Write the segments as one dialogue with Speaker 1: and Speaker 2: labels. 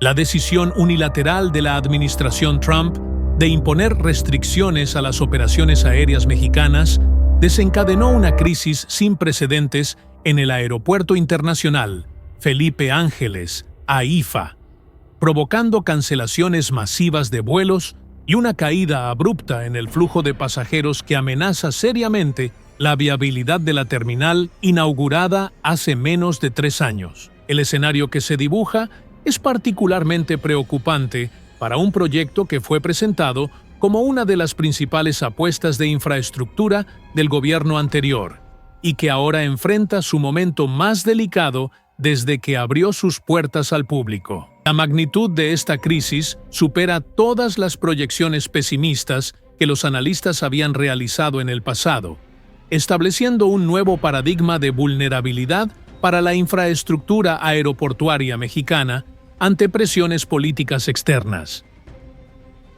Speaker 1: La decisión unilateral de la administración Trump de imponer restricciones a las operaciones aéreas mexicanas desencadenó una crisis sin precedentes en el Aeropuerto Internacional Felipe Ángeles, AIFA, provocando cancelaciones masivas de vuelos y una caída abrupta en el flujo de pasajeros que amenaza seriamente la viabilidad de la terminal inaugurada hace menos de 3 años. El escenario que se dibuja es particularmente preocupante para un proyecto que fue presentado como una de las principales apuestas de infraestructura del gobierno anterior y que ahora enfrenta su momento más delicado desde que abrió sus puertas al público. La magnitud de esta crisis supera todas las proyecciones pesimistas que los analistas habían realizado en el pasado, estableciendo un nuevo paradigma de vulnerabilidad para la infraestructura aeroportuaria mexicana ante presiones políticas externas.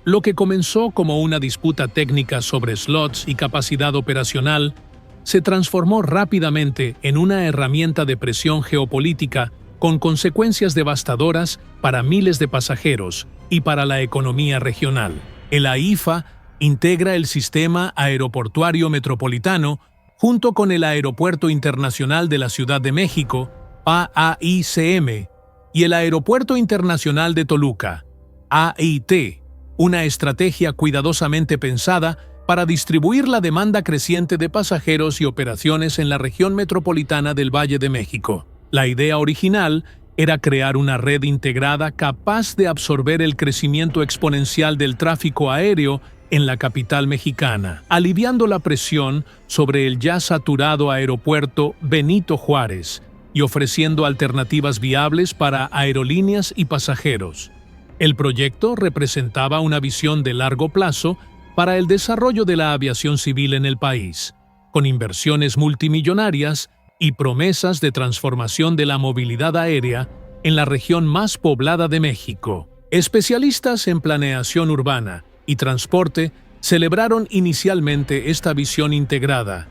Speaker 1: Lo que comenzó como una disputa técnica sobre slots y capacidad operacional se transformó rápidamente en una herramienta de presión geopolítica con consecuencias devastadoras para miles de pasajeros y para la economía regional. El AIFA integra el Sistema Aeroportuario Metropolitano junto con el Aeropuerto Internacional de la Ciudad de México, AAICM, y el Aeropuerto Internacional de Toluca, AIT, una estrategia cuidadosamente pensada para distribuir la demanda creciente de pasajeros y operaciones en la región metropolitana del Valle de México. La idea original era crear una red integrada capaz de absorber el crecimiento exponencial del tráfico aéreo en la capital mexicana, aliviando la presión sobre el ya saturado aeropuerto Benito Juárez y ofreciendo alternativas viables para aerolíneas y pasajeros. El proyecto representaba una visión de largo plazo para el desarrollo de la aviación civil en el país, con inversiones multimillonarias y promesas de transformación de la movilidad aérea en la región más poblada de México. Especialistas en planeación urbana y transporte celebraron inicialmente esta visión integrada,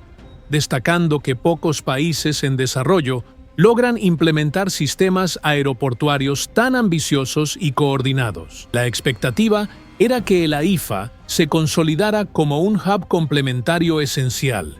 Speaker 1: destacando que pocos países en desarrollo logran implementar sistemas aeroportuarios tan ambiciosos y coordinados. La expectativa era que el AIFA se consolidara como un hub complementario esencial,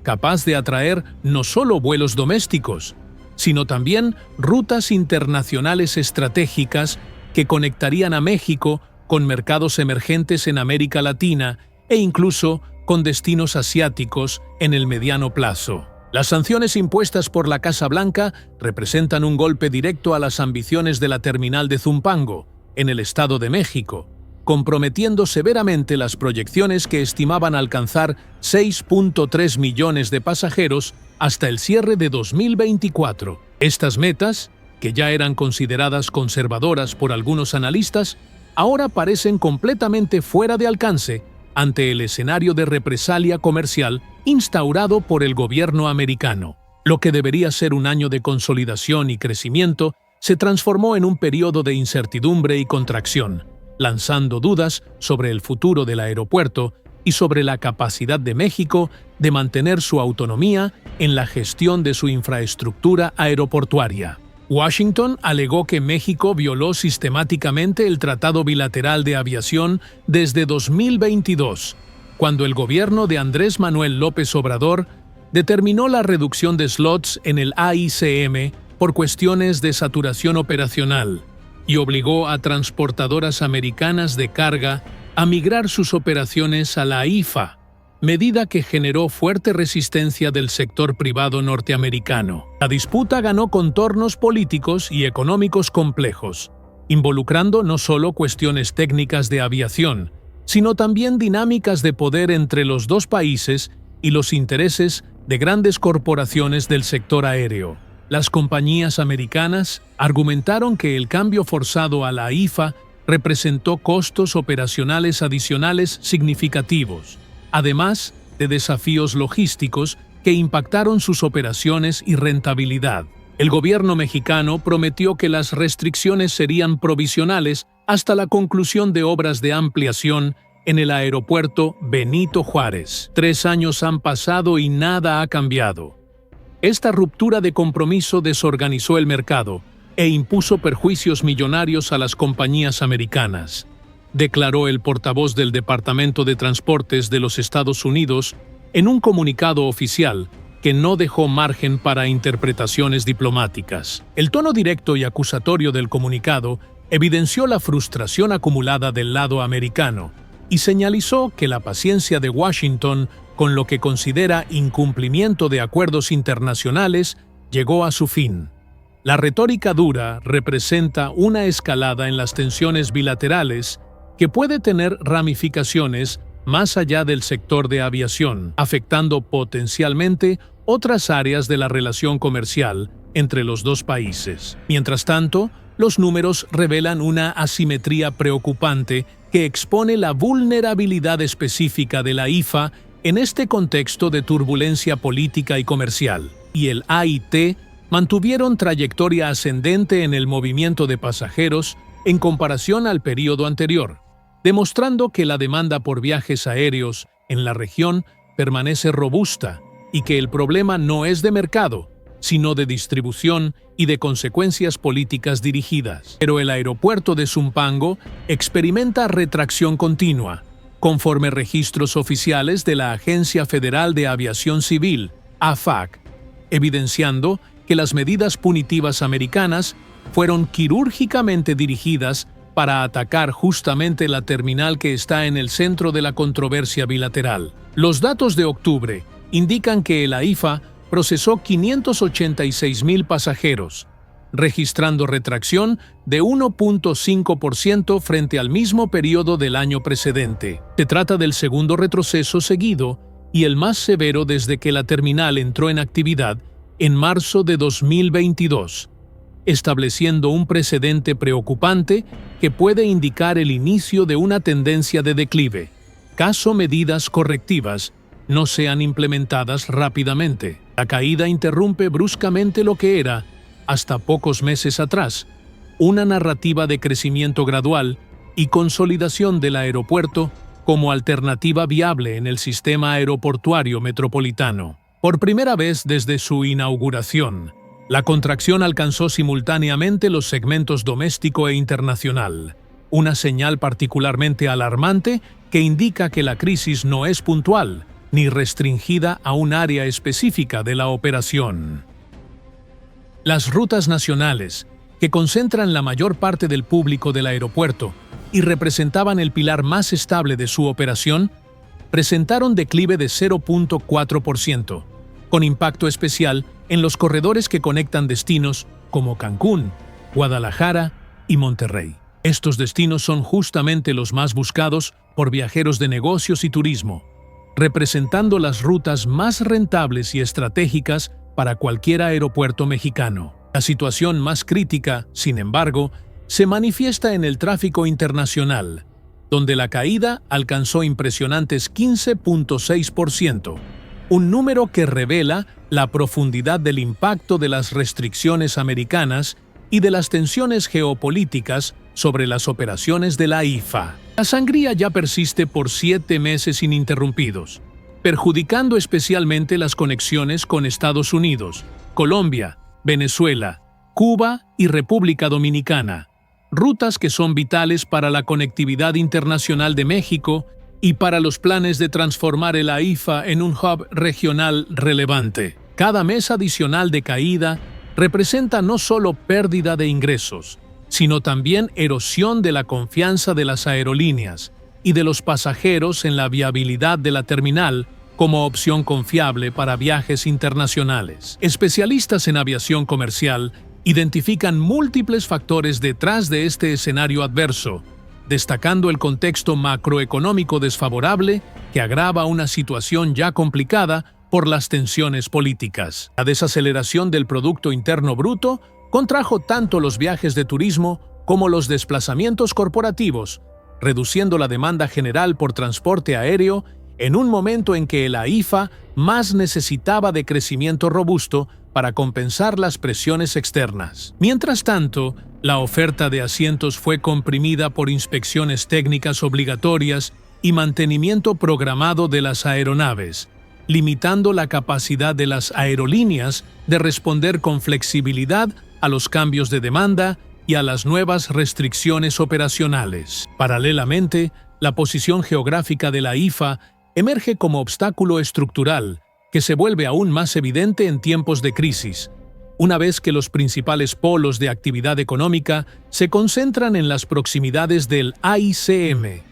Speaker 1: capaz de atraer no solo vuelos domésticos, sino también rutas internacionales estratégicas que conectarían a México con mercados emergentes en América Latina e incluso con destinos asiáticos en el mediano plazo. Las sanciones impuestas por la Casa Blanca representan un golpe directo a las ambiciones de la terminal de Zumpango, en el Estado de México, comprometiendo severamente las proyecciones que estimaban alcanzar 6.3 millones de pasajeros hasta el cierre de 2024. Estas metas, que ya eran consideradas conservadoras por algunos analistas, ahora parecen completamente fuera de alcance ante el escenario de represalia comercial instaurado por el gobierno americano. Lo que debería ser un año de consolidación y crecimiento se transformó en un periodo de incertidumbre y contracción, lanzando dudas sobre el futuro del aeropuerto y sobre la capacidad de México de mantener su autonomía en la gestión de su infraestructura aeroportuaria. Washington alegó que México violó sistemáticamente el Tratado Bilateral de Aviación desde 2022, cuando el gobierno de Andrés Manuel López Obrador determinó la reducción de slots en el AICM por cuestiones de saturación operacional y obligó a transportadoras americanas de carga a migrar sus operaciones a la AIFA, medida que generó fuerte resistencia del sector privado norteamericano. La disputa ganó contornos políticos y económicos complejos, involucrando no solo cuestiones técnicas de aviación, sino también dinámicas de poder entre los dos países y los intereses de grandes corporaciones del sector aéreo. Las compañías americanas argumentaron que el cambio forzado a la AIFA representó costos operacionales adicionales significativos, además de desafíos logísticos que impactaron sus operaciones y rentabilidad. El gobierno mexicano prometió que las restricciones serían provisionales hasta la conclusión de obras de ampliación en el aeropuerto Benito Juárez. 3 años han pasado y nada ha cambiado. Esta ruptura de compromiso desorganizó el mercado e impuso perjuicios millonarios a las compañías americanas, declaró el portavoz del Departamento de Transportes de los Estados Unidos en un comunicado oficial que no dejó margen para interpretaciones diplomáticas. El tono directo y acusatorio del comunicado evidenció la frustración acumulada del lado americano y señalizó que la paciencia de Washington con lo que considera incumplimiento de acuerdos internacionales llegó a su fin. La retórica dura representa una escalada en las tensiones bilaterales que puede tener ramificaciones más allá del sector de aviación, afectando potencialmente otras áreas de la relación comercial entre los dos países. Mientras tanto, los números revelan una asimetría preocupante que expone la vulnerabilidad específica de la IFA en este contexto de turbulencia política y comercial, y el AIT mantuvieron trayectoria ascendente en el movimiento de pasajeros en comparación al periodo anterior, demostrando que la demanda por viajes aéreos en la región permanece robusta y que el problema no es de mercado, sino de distribución y de consecuencias políticas dirigidas. Pero el aeropuerto de Zumpango experimenta retracción continua, conforme registros oficiales de la Agencia Federal de Aviación Civil, AFAC, evidenciando que las medidas punitivas americanas fueron quirúrgicamente dirigidas para atacar justamente la terminal que está en el centro de la controversia bilateral. Los datos de octubre indican que el AIFA procesó 586,000 pasajeros, registrando retracción de 1.5% frente al mismo periodo del año precedente. Se trata del segundo retroceso seguido y el más severo desde que la terminal entró en actividad en marzo de 2022, estableciendo un precedente preocupante que puede indicar el inicio de una tendencia de declive, caso medidas correctivas no sean implementadas rápidamente. La caída interrumpe bruscamente lo que era, hasta pocos meses atrás, una narrativa de crecimiento gradual y consolidación del aeropuerto como alternativa viable en el sistema aeroportuario metropolitano. Por primera vez desde su inauguración, la contracción alcanzó simultáneamente los segmentos doméstico e internacional, una señal particularmente alarmante que indica que la crisis no es puntual ni restringida a un área específica de la operación. Las rutas nacionales, que concentran la mayor parte del público del aeropuerto y representaban el pilar más estable de su operación, presentaron declive de 0.4%, con impacto especial en los corredores que conectan destinos como Cancún, Guadalajara y Monterrey. Estos destinos son justamente los más buscados por viajeros de negocios y turismo, representando las rutas más rentables y estratégicas para cualquier aeropuerto mexicano. La situación más crítica, sin embargo, se manifiesta en el tráfico internacional, donde la caída alcanzó impresionantes 15.6%, un número que revela la profundidad del impacto de las restricciones americanas y de las tensiones geopolíticas sobre las operaciones de la AIFA. La sangría ya persiste por 7 meses ininterrumpidos, perjudicando especialmente las conexiones con Estados Unidos, Colombia, Venezuela, Cuba y República Dominicana, rutas que son vitales para la conectividad internacional de México y para los planes de transformar el AIFA en un hub regional relevante. Cada mes adicional de caída representa no solo pérdida de ingresos, sino también erosión de la confianza de las aerolíneas y de los pasajeros en la viabilidad de la terminal como opción confiable para viajes internacionales. Especialistas en aviación comercial identifican múltiples factores detrás de este escenario adverso, destacando el contexto macroeconómico desfavorable que agrava una situación ya complicada por las tensiones políticas. La desaceleración del Producto Interno Bruto contrajo tanto los viajes de turismo como los desplazamientos corporativos, reduciendo la demanda general por transporte aéreo en un momento en que la AIFA más necesitaba de crecimiento robusto para compensar las presiones externas. Mientras tanto, la oferta de asientos fue comprimida por inspecciones técnicas obligatorias y mantenimiento programado de las aeronaves, limitando la capacidad de las aerolíneas de responder con flexibilidad a los cambios de demanda y a las nuevas restricciones operacionales. Paralelamente, la posición geográfica de la IFA emerge como obstáculo estructural que se vuelve aún más evidente en tiempos de crisis, una vez que los principales polos de actividad económica se concentran en las proximidades del AICM,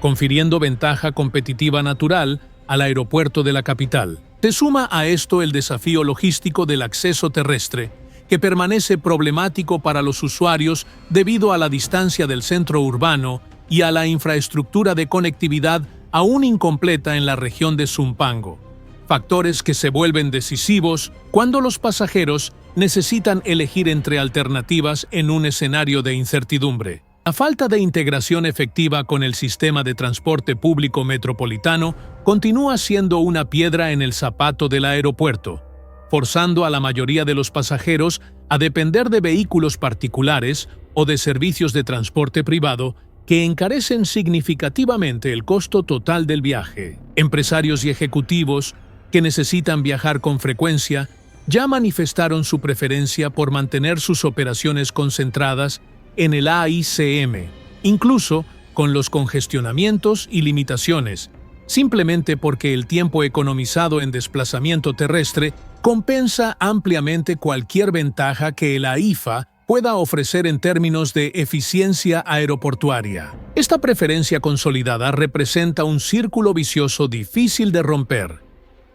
Speaker 1: confiriendo ventaja competitiva natural al aeropuerto de la capital. Se suma a esto el desafío logístico del acceso terrestre, que permanece problemático para los usuarios debido a la distancia del centro urbano y a la infraestructura de conectividad aún incompleta en la región de Zumpango, factores que se vuelven decisivos cuando los pasajeros necesitan elegir entre alternativas en un escenario de incertidumbre. La falta de integración efectiva con el sistema de transporte público metropolitano continúa siendo una piedra en el zapato del aeropuerto, forzando a la mayoría de los pasajeros a depender de vehículos particulares o de servicios de transporte privado que encarecen significativamente el costo total del viaje. Empresarios y ejecutivos que necesitan viajar con frecuencia ya manifestaron su preferencia por mantener sus operaciones concentradas en el AICM, incluso con los congestionamientos y limitaciones, simplemente porque el tiempo economizado en desplazamiento terrestre compensa ampliamente cualquier ventaja que la IFA pueda ofrecer en términos de eficiencia aeroportuaria. Esta preferencia consolidada representa un círculo vicioso difícil de romper,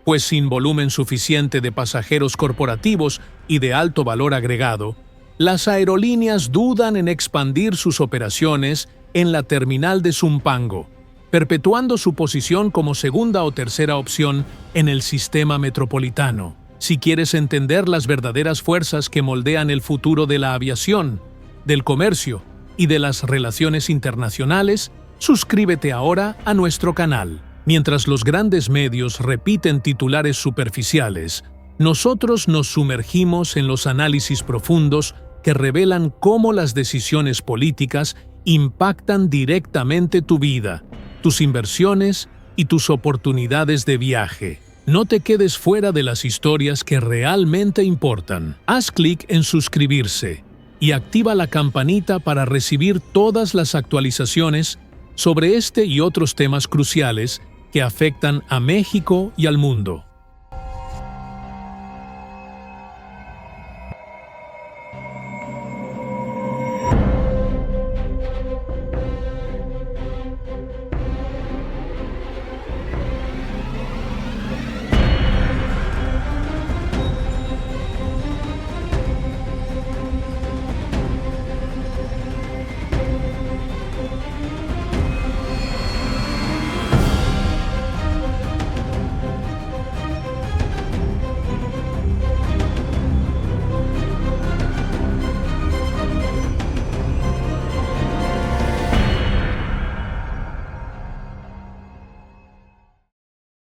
Speaker 1: pues sin volumen suficiente de pasajeros corporativos y de alto valor agregado, las aerolíneas dudan en expandir sus operaciones en la terminal de Zumpango, perpetuando su posición como segunda o tercera opción en el sistema metropolitano. Si quieres entender las verdaderas fuerzas que moldean el futuro de la aviación, del comercio y de las relaciones internacionales, suscríbete ahora a nuestro canal. Mientras los grandes medios repiten titulares superficiales, nosotros nos sumergimos en los análisis profundos que revelan cómo las decisiones políticas impactan directamente tu vida, tus inversiones y tus oportunidades de viaje. No te quedes fuera de las historias que realmente importan. Haz clic en suscribirse y activa la campanita para recibir todas las actualizaciones sobre este y otros temas cruciales que afectan a México y al mundo.